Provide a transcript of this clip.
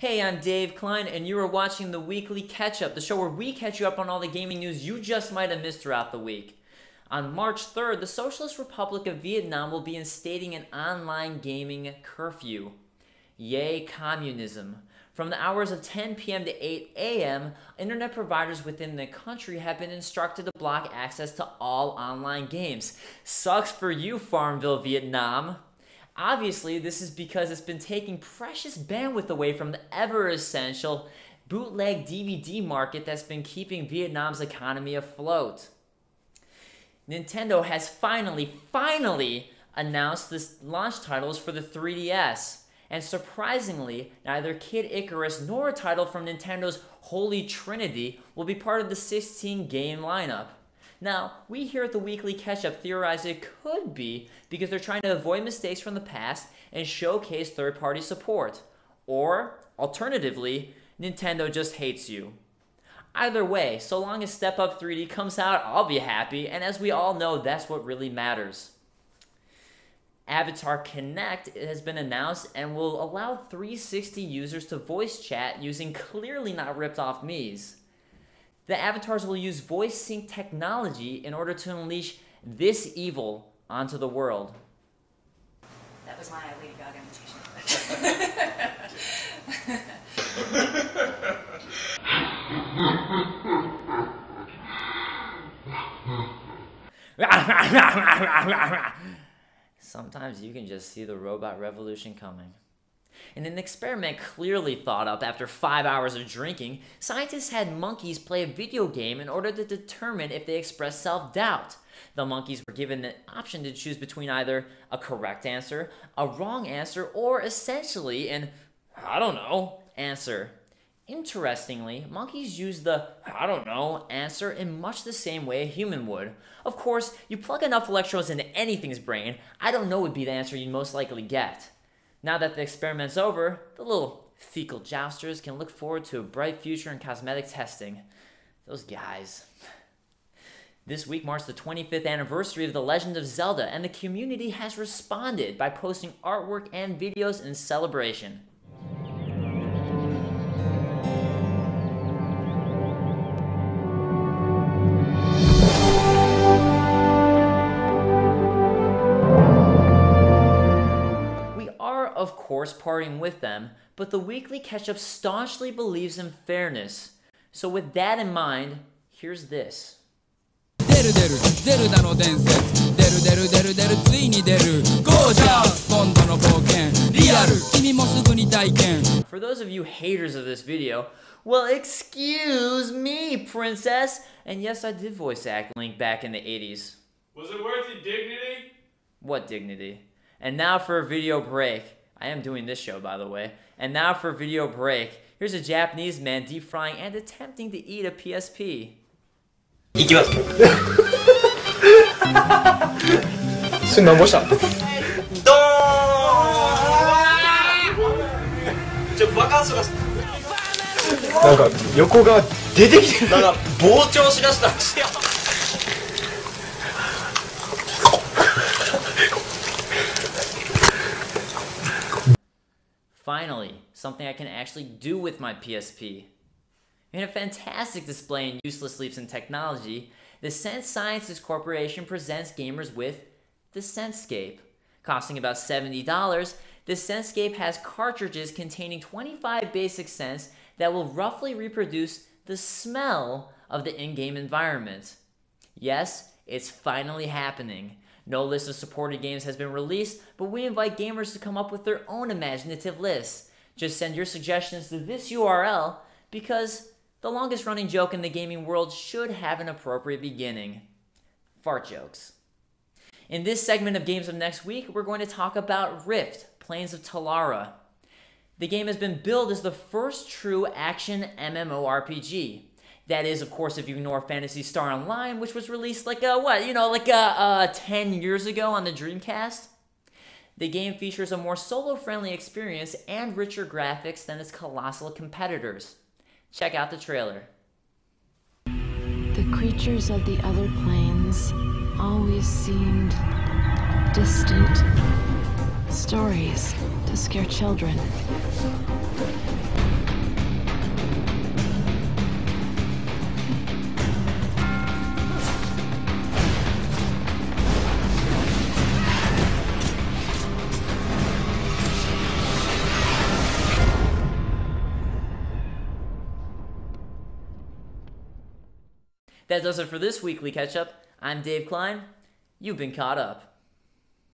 Hey, I'm Dave Klein, and you are watching the Weekly Ketchup, the show where we catch you up on all the gaming news you just might have missed throughout the week. On March 3rd, the Socialist Republic of Vietnam will be instating an online gaming curfew. Yay, communism. From the hours of 10 p.m. to 8 a.m., internet providers within the country have been instructed to block access to all online games. Sucks for you, Farmville, Vietnam. Obviously, this is because it's been taking precious bandwidth away from the ever-essential bootleg DVD market that's been keeping Vietnam's economy afloat. Nintendo has finally announced the launch titles for the 3DS. And surprisingly, neither Kid Icarus nor a title from Nintendo's Holy Trinity will be part of the 16-game lineup. Now, we here at the Weekly Ketchup theorize it could be because they're trying to avoid mistakes from the past and showcase third-party support. Or, alternatively, Nintendo just hates you. Either way, so long as Step Up 3D comes out, I'll be happy, and as we all know, that's what really matters. Avatar Connect has been announced and will allow 360 users to voice chat using clearly not ripped off Miis. The avatars will use voice sync technology in order to unleash this evil onto the world. That was my Lady Gaga imitation. Sometimes you can just see the robot revolution coming. In an experiment clearly thought up after 5 hours of drinking, scientists had monkeys play a video game in order to determine if they expressed self-doubt. The monkeys were given the option to choose between either a correct answer, a wrong answer, or essentially an, I don't know, answer. Interestingly, monkeys use the, I don't know, answer in much the same way a human would. Of course, you plug enough electrodes into anything's brain, I don't know would be the answer you'd most likely get. Now that the experiment's over, the little fecal jousters can look forward to a bright future in cosmetic testing. Those guys. This week marks the 25th anniversary of The Legend of Zelda, and the community has responded by posting artwork and videos in celebration. Of course, partying with them, but the Weekly Ketchup staunchly believes in fairness. So with that in mind, here's this. For those of you haters of this video, well, excuse me, princess. And yes, I did voice act Link back in the 80s. Was it worth your dignity? What dignity? And now for a video break. I am doing this show, by the way. And now for a video break. Here's a Japanese man deep frying and attempting to eat a PSP. Finally, something I can actually do with my PSP. In a fantastic display in useless leaps in technology, the Sense Sciences Corporation presents gamers with the SenseScape. Costing about $70, the SenseScape has cartridges containing 25 basic scents that will roughly reproduce the smell of the in-game environment. Yes, it's finally happening. No list of supported games has been released, but we invite gamers to come up with their own imaginative lists. Just send your suggestions to this URL because the longest running joke in the gaming world should have an appropriate beginning. Fart jokes. In this segment of Games of Next Week, we're going to talk about Rift, Plains of Talara. The game has been billed as the first true action MMORPG. That is, of course, if you ignore Phantasy Star Online, which was released 10 years ago on the Dreamcast. The game features a more solo-friendly experience and richer graphics than its colossal competitors. Check out the trailer. The creatures of the other planes always seemed distant stories to scare children. That does it for this Weekly Ketchup. I'm Dave Klein. You've been caught up.